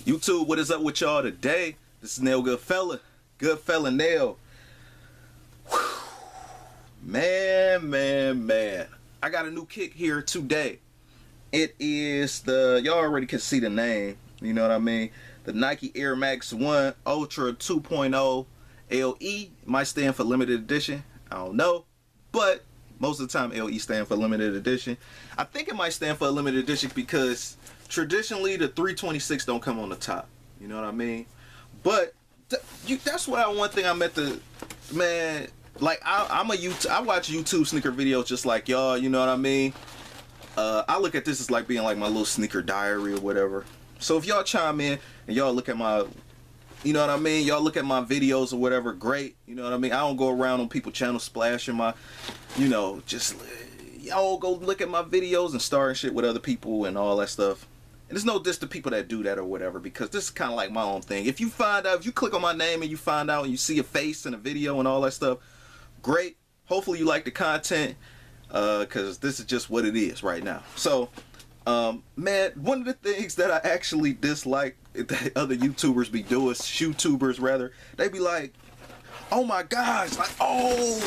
YouTube, what is up with y'all today? This is Nail Goodfella. Goodfella Nail. Man. I got a new kick here today. It is y'all already can see the name. You know what I mean? The Nike Air Max 1 Ultra 2.0 LE. Might stand for limited edition. I don't know. But most of the time LE stand for limited edition. I think it might stand for a limited edition because traditionally the 326 don't come on the top. You know what I mean? But that's why one thing I meant to, man, like I watch YouTube sneaker videos just like y'all, you know what I mean? I look at this as like being like my little sneaker diary or whatever. So if y'all chime in and y'all look at my, you know what I mean, y'all look at my videos or whatever, great. You know what I mean? I don't go around on people's channels splashing my, you know, just y'all go look at my videos and starting shit with other people and all that stuff. And there's no diss to people that do that or whatever, because this is kind of like my own thing. If you find out, if you click on my name and you find out and you see a face in a video and all that stuff, great. Hopefully you like the content, because this is just what it is right now. So, man, one of the things that I actually dislike that other YouTubers be doing, shootubers rather, they be like, oh my gosh, like, oh,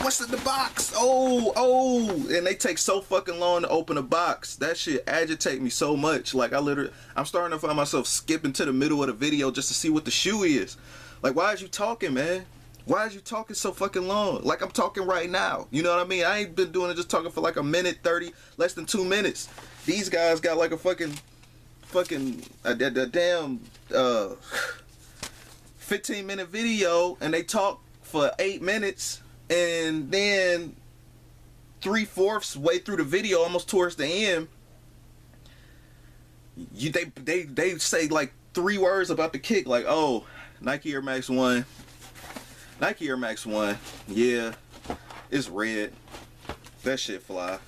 what's in the box? Oh, and they take so fucking long to open a box. That shit agitate me so much. Like, I'm starting to find myself skipping to the middle of the video just to see what the shoe is. Like, why is you talking, man? Why is you talking so fucking long? Like, I'm talking right now. You know what I mean? I ain't been doing it, just talking for like a minute 30, less than 2 minutes. These guys got like a fucking damn 15-minute video, and they talk for 8 minutes, and then 3/4 way through the video, almost towards the end, they say like 3 words about the kick, like, oh, Nike Air Max 1, Nike Air Max 1, yeah, it's red, that shit fly,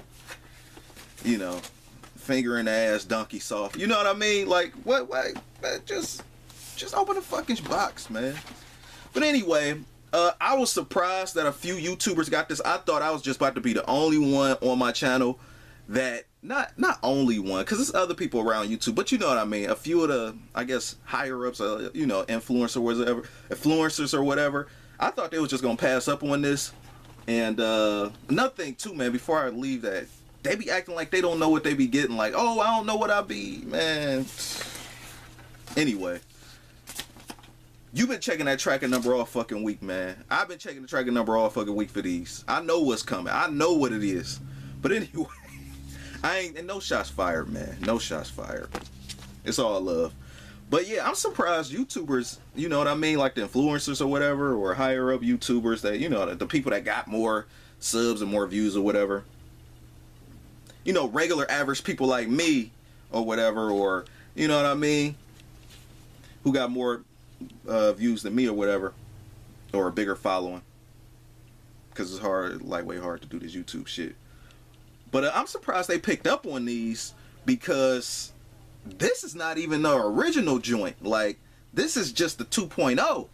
you know, finger in the ass, donkey soft, you know what I mean? Like, what, just open the fucking box, man. But anyway, I was surprised that a few YouTubers got this. I thought I was just about to be the only one on my channel that, not only one, because there's other people around YouTube, but you know what I mean. A few of the, I guess, higher ups, you know, influencers or whatever. I thought they was just gonna pass up on this. And another thing too, man, before I leave that, they be acting like they don't know what they be getting. Like, oh, I don't know what I be, man. Anyway. You've been checking that tracking number all fucking week, man. I've been checking the tracking number all fucking week for these. I know what's coming. I know what it is. But anyway, and no shots fired, man. No shots fired. It's all love. But yeah, I'm surprised YouTubers, you know what I mean? Like the influencers or whatever, or higher up YouTubers that, you know, the people that got more subs and more views or whatever. You know, regular average people like me or whatever, or, you know what I mean? Who got more views than me or whatever, or a bigger following, because it's way hard to do this YouTube shit. But I'm surprised they picked up on these, because this is not even the original joint. Like, this is just the 2.0.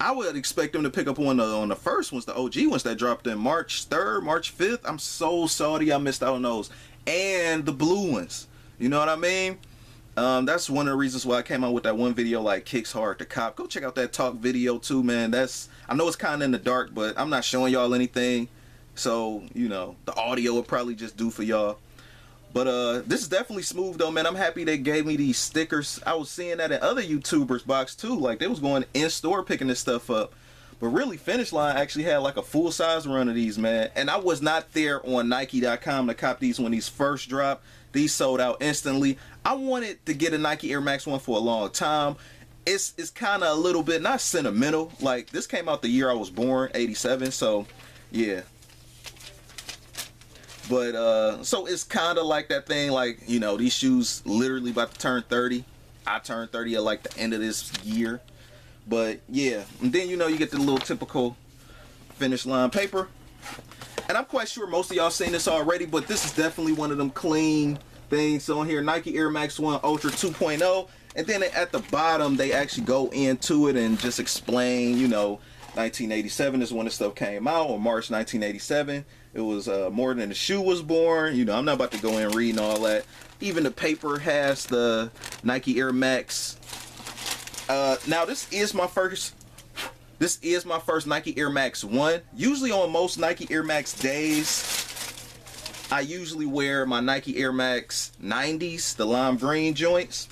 I would expect them to pick up on the first ones, the OG ones that dropped in March 3rd, March 5th. I'm so sorry I missed out on those, and the blue ones. You know what I mean? That's one of the reasons why I came out with that one video, like, kicks hard to cop. Go check out that talk video too, man. I know it's kind of in the dark, but I'm not showing y'all anything, so, you know, the audio will probably just do for y'all. But this is definitely smooth though, man. I'm happy they gave me these stickers. I was seeing that in other YouTubers' box too. Like, they was going in store picking this stuff up. But really, Finish Line actually had like a full-size run of these, man. And I was not there on Nike.com to cop these when these first dropped. These sold out instantly. I wanted to get a Nike Air Max 1 for a long time. It's kind of a little bit, not sentimental. Like, this came out the year I was born, 87. So, yeah. But, so it's kind of like that thing, like, you know, these shoes literally about to turn 30. I turned 30 at like the end of this year. But, yeah. And then, you know, you get the little typical Finish Line paper. And I'm quite sure most of y'all seen this already, but this is definitely one of them clean things on here. Nike Air Max 1 Ultra 2.0. And then at the bottom, they actually go into it and just explain, you know, 1987 is when this stuff came out, or March 1987. It was more than the shoe was born. You know, I'm not about to go in reading all that. Even the paper has the Nike Air Max Now this is my first Nike Air Max 1. Usually on most Nike Air Max days, I usually wear my Nike Air Max 90s, the lime green joints.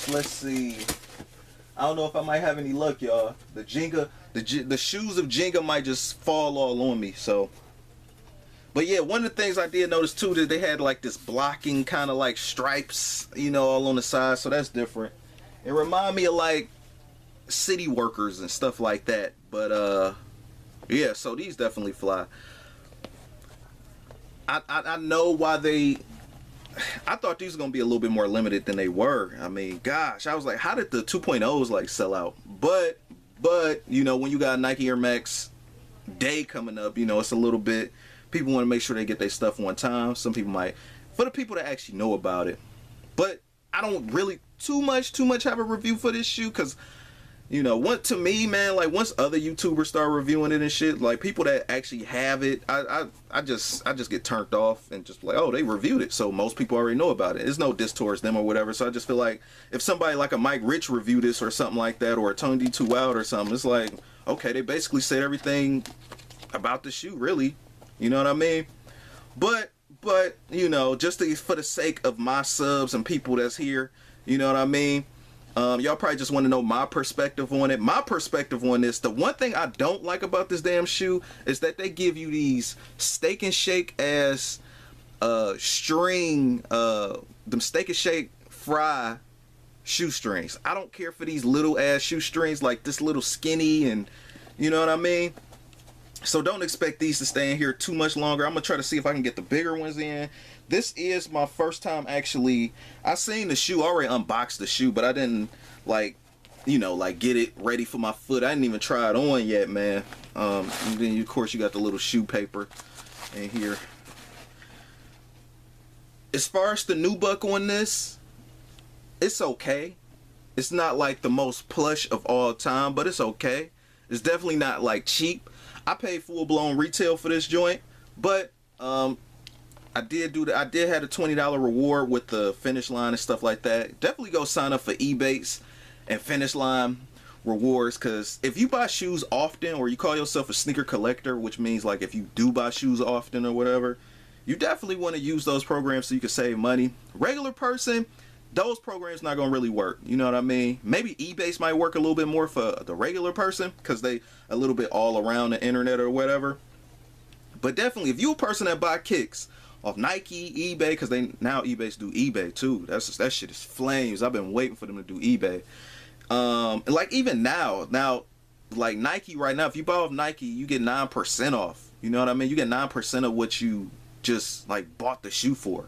Let's see. I don't know if I might have any luck, y'all. The shoes of Jenga might just fall all on me, so. But yeah, one of the things I did notice too, that they had like this blocking kind of like stripes, you know, all on the side, so that's different. It reminded me of like city workers and stuff like that. But yeah, so these definitely fly. I know why I thought these were gonna be a little bit more limited than they were. I mean, gosh, I was like, how did the 2.0s like sell out? But you know, when you got Nike Air Max Day coming up, you know, it's a little bit. People want to make sure they get their stuff on time. Some people might, for the people that actually know about it. But I don't really too much have a review for this shoe, because, you know, to me, man, like once other YouTubers start reviewing it and shit, like people that actually have it, I just get turned off and just like, oh, they reviewed it, so most people already know about it. There's no diss towards them or whatever. So I just feel like if somebody like a Mike Rich reviewed this or something like that, or a Tony D2 Out or something, it's like, okay, they basically said everything about the shoe, really. You know what I mean? But you know, just for the sake of my subs and people that's here, you know what I mean? Y'all probably just want to know my perspective on it. My perspective on this, the one thing I don't like about this damn shoe is that they give you these Steak and Shake ass string, them Steak and Shake fry shoestrings. I don't care for these little ass shoestrings, like this little skinny, and you know what I mean? So don't expect these to stay in here too much longer. I'm going to try to see if I can get the bigger ones in. This is my first time actually. I seen the shoe, I already unboxed the shoe, but I didn't like, you know, like get it ready for my foot. I didn't even try it on yet, man. And then of course you got the little shoe paper in here. As far as the nubuck on this, it's okay. It's not like the most plush of all time, but it's okay. It's definitely not like cheap. I paid full-blown retail for this joint, but I did have a $20 reward with the Finish Line and stuff like that. Definitely go sign up for Ebates and Finish Line rewards, because if you buy shoes often, or you call yourself a sneaker collector, which means like if you do buy shoes often or whatever, you definitely want to use those programs so you can save money. Regular person, those programs not gonna really work, you know what I mean? Maybe Ebates might work a little bit more for the regular person, because they a little bit all around the internet or whatever. But definitely, if you a person that buy kicks off Nike, eBay, because now Ebates do eBay too. That shit is flames. I've been waiting for them to do eBay. And like even now like Nike right now, if you buy off Nike, you get 9% off. You know what I mean? You get 9% of what you just like bought the shoe for.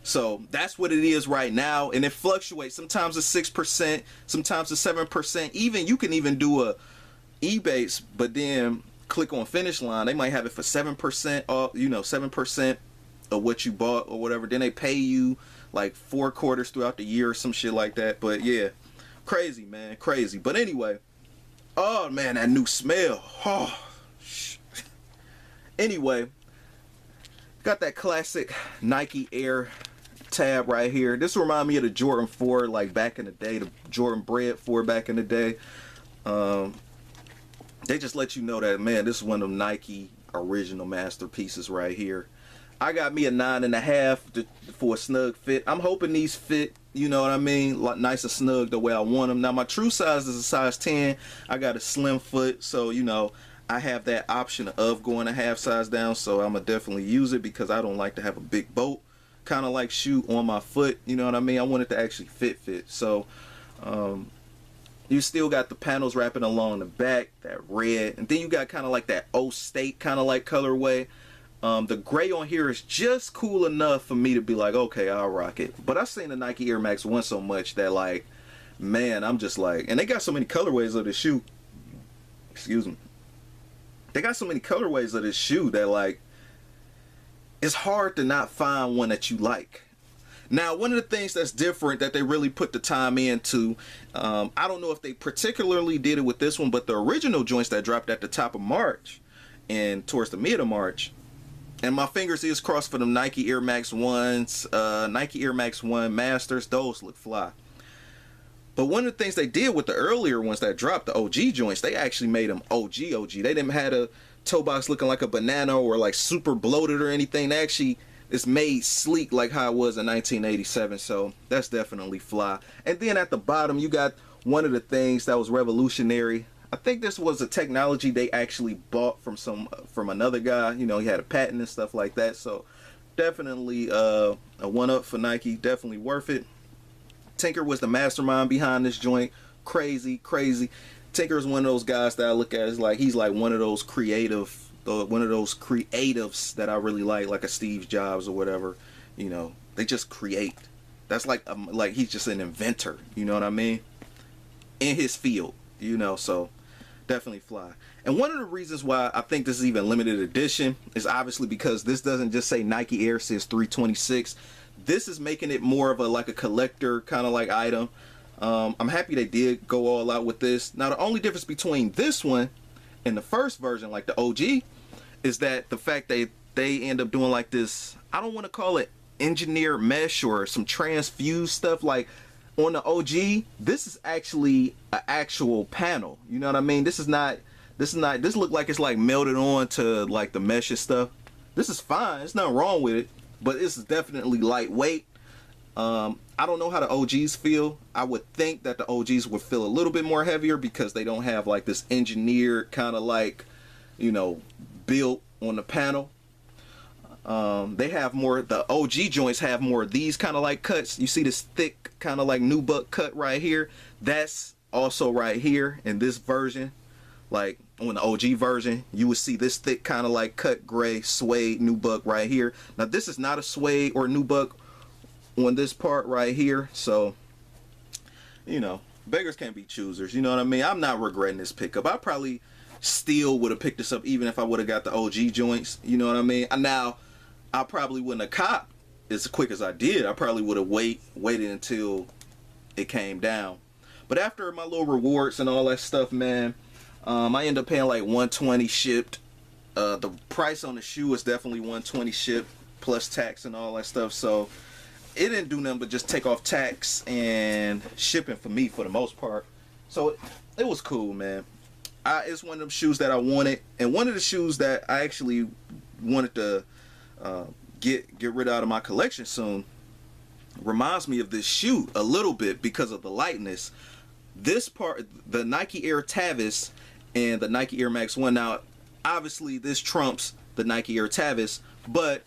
So that's what it is right now, and it fluctuates. Sometimes it's 6%, sometimes it's 7%. Even you can even do a Ebates, but then click on Finish Line. They might have it for 7% off, you know, 7% of what you bought or whatever. Then they pay you like 4 quarters throughout the year or some shit like that. But yeah, crazy, man, crazy. But anyway, oh man, that new smell. Oh, anyway, got that classic Nike Air tab right here. This remind me of the Jordan 4 like back in the day, the Jordan Bred 4 back in the day. They just let you know that, man, this is one of them Nike original masterpieces right here. I got me a 9.5 for a snug fit. I'm hoping these fit, you know what I mean, like nice and snug the way I want them. Now my true size is a size 10. I got a slim foot, so you know I have that option of going a half size down, so I'm gonna definitely use it, because I don't like to have a big boat kind of like shoe on my foot, you know what I mean? I want it to actually fit. So you still got the panels wrapping along the back, that red, and then you got kind of like that O State kind of like colorway. The gray on here is just cool enough for me to be like, okay, I'll rock it. But I've seen the Nike Air Max 1 so much that like, man, I'm just like, and they got so many colorways of this shoe. Excuse me. They got so many colorways of this shoe that like, it's hard to not find one that you like. Now, one of the things that's different that they really put the time into, I don't know if they particularly did it with this one, but the original joints that dropped at the top of March and towards the mid of March, And my fingers is crossed for them Nike Air Max 1s, Nike Air Max 1 Masters. Those look fly. But one of the things they did with the earlier ones that dropped, the OG joints, they actually made them OG. They didn't have a toe box looking like a banana or like super bloated or anything. They actually, it's made sleek like how it was in 1987. So that's definitely fly. And then at the bottom, you got one of the things that was revolutionary. I think this was a technology they actually bought from another guy. You know, he had a patent and stuff like that. So definitely a one-up for Nike. Definitely worth it. Tinker was the mastermind behind this joint. Crazy. Tinker is one of those guys that I look at as like, he's like one of those creatives that I really like a Steve Jobs or whatever. You know, they just create. That's like he's just an inventor. You know what I mean? In his field. You know, so definitely fly. And one of the reasons why I think this is even limited edition is obviously because this doesn't just say Nike Air, says 326. This is making it more of a collector kind of like item. I'm happy they did go all out with this. Now the only difference between this one and the first version, like the OG, is that the fact that they end up doing like this, I don't want to call it engineered mesh or some transfused stuff. Like on the OG, this is actually an actual panel. You know what I mean? This look like it's like melted on to like the mesh and stuff. This is fine. There's nothing wrong with it, but this is definitely lightweight. I don't know how the OGs feel. I would think that the OGs would feel a little bit more heavier because they don't have like this engineered kind of like, you know, built on the panel. They have more, the OG joints have more of these kind of like cuts. You see this thick kind of like nubuck cut right here. That's also right here in this version. Like on the OG version, you would see this thick kind of like cut gray suede nubuck right here. Now this is not a suede or nubuck on this part right here. So, you know, beggars can't be choosers. You know what I mean? I'm not regretting this pickup. I probably still would have picked this up even if I would have got the OG joints. You know what I mean? Now, I probably wouldn't have copped as quick as I did. I probably would have waited until it came down. But after my little rewards and all that stuff, man, I ended up paying like $120 shipped. The price on the shoe was definitely $120 shipped plus tax and all that stuff. So it didn't do nothing but just take off tax and shipping for me for the most part. So it was cool, man. It's one of them shoes that I wanted, and one of the shoes that I actually wanted to get rid out of my collection soon reminds me of this shoe a little bit because of the lightness. This part, the Nike Air Tavis and the Nike Air Max 1. Now, obviously, this trumps the Nike Air Tavis, but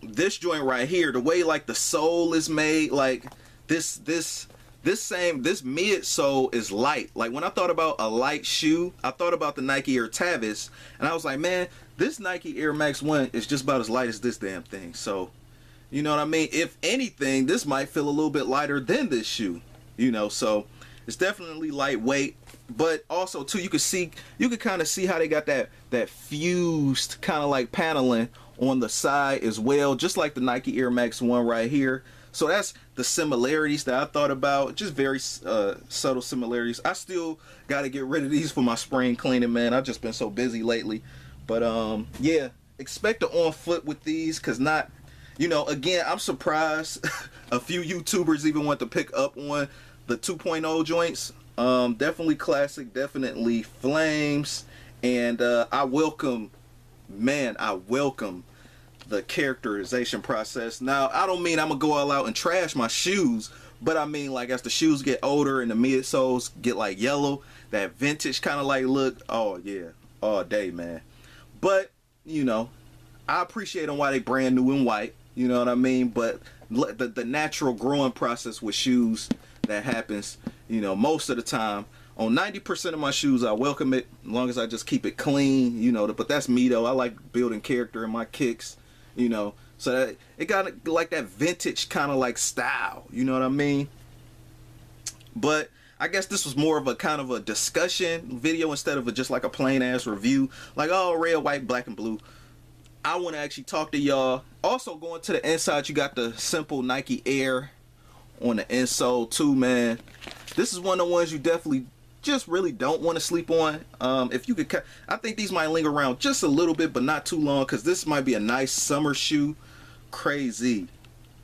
this joint right here, the way like the sole is made, like this midsole is light. Like when I thought about a light shoe, I thought about the Nike Air Tavis, and I was like, man, this Nike Air Max 1 is just about as light as this damn thing. So, you know what I mean? If anything, this might feel a little bit lighter than this shoe, you know, so it's definitely lightweight. But also too, you can kind of see how they got that fused kind of like paneling on the side as well, just like the Nike Air Max 1 right here. So that's the similarities that I thought about, just very subtle similarities. I still got to get rid of these for my spring cleaning, man. I've just been so busy lately. But yeah, expect to on foot with these, because not, you know, again, I'm surprised a few YouTubers even want to pick up on the 2.0 joints. Definitely classic, definitely flames, and I welcome the characterization process. Now, I don't mean I'm gonna go all out and trash my shoes, but I mean, like, as the shoes get older and the midsoles get like yellow, that vintage kind of like look, oh yeah, all day, man. But, you know, I appreciate them while they brand new and white, you know what I mean? But the natural growing process with shoes that happens, you know, most of the time, on 90% of my shoes, I welcome it, as long as I just keep it clean, you know. But that's me, though. I like building character in my kicks, you know. So that it got like that vintage kind of like style, you know what I mean? But I guess this was more of a kind of a discussion video instead of just like a plain ass review. Like, oh, red, white, black, and blue. I want to actually talk to y'all. Also, going to the inside, you got the simple Nike Air on the insole too, man. This is one of the ones you definitely just really don't want to sleep on. If you could, I think these might linger around just a little bit, but not too long, because this might be a nice summer shoe. Crazy,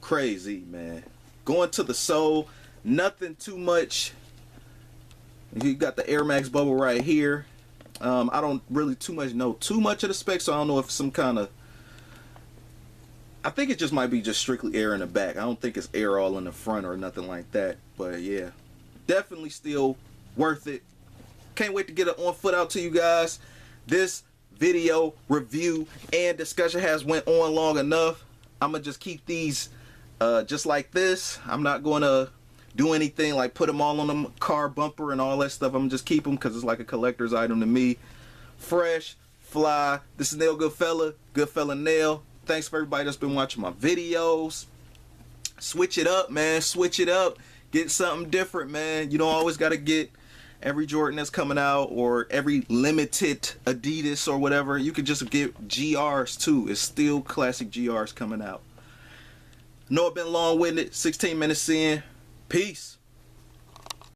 crazy, man. Going to the sole, nothing too much. You got the Air Max bubble right here. I don't really know too much of the specs, so I don't know if some kind of, I think it just might be just strictly air in the back. I don't think it's air all in the front or nothing like that. But yeah, definitely still worth it. Can't wait to get it on foot out to you guys. This video review and discussion has went on long enough. I'm gonna just keep these just like this. I'm not gonna do anything like put them all on the car bumper and all that stuff. I'm just keep them because it's like a collector's item to me. Fresh, fly. This is Nail Goodfella Nail. Thanks for everybody that's been watching my videos. Switch it up, man. Switch it up. Get something different, man. You don't always got to get every Jordan that's coming out or every limited Adidas or whatever. You could just get GRs too. It's still classic GRs coming out. Know I've been long-winded. 16 minutes in. Peace.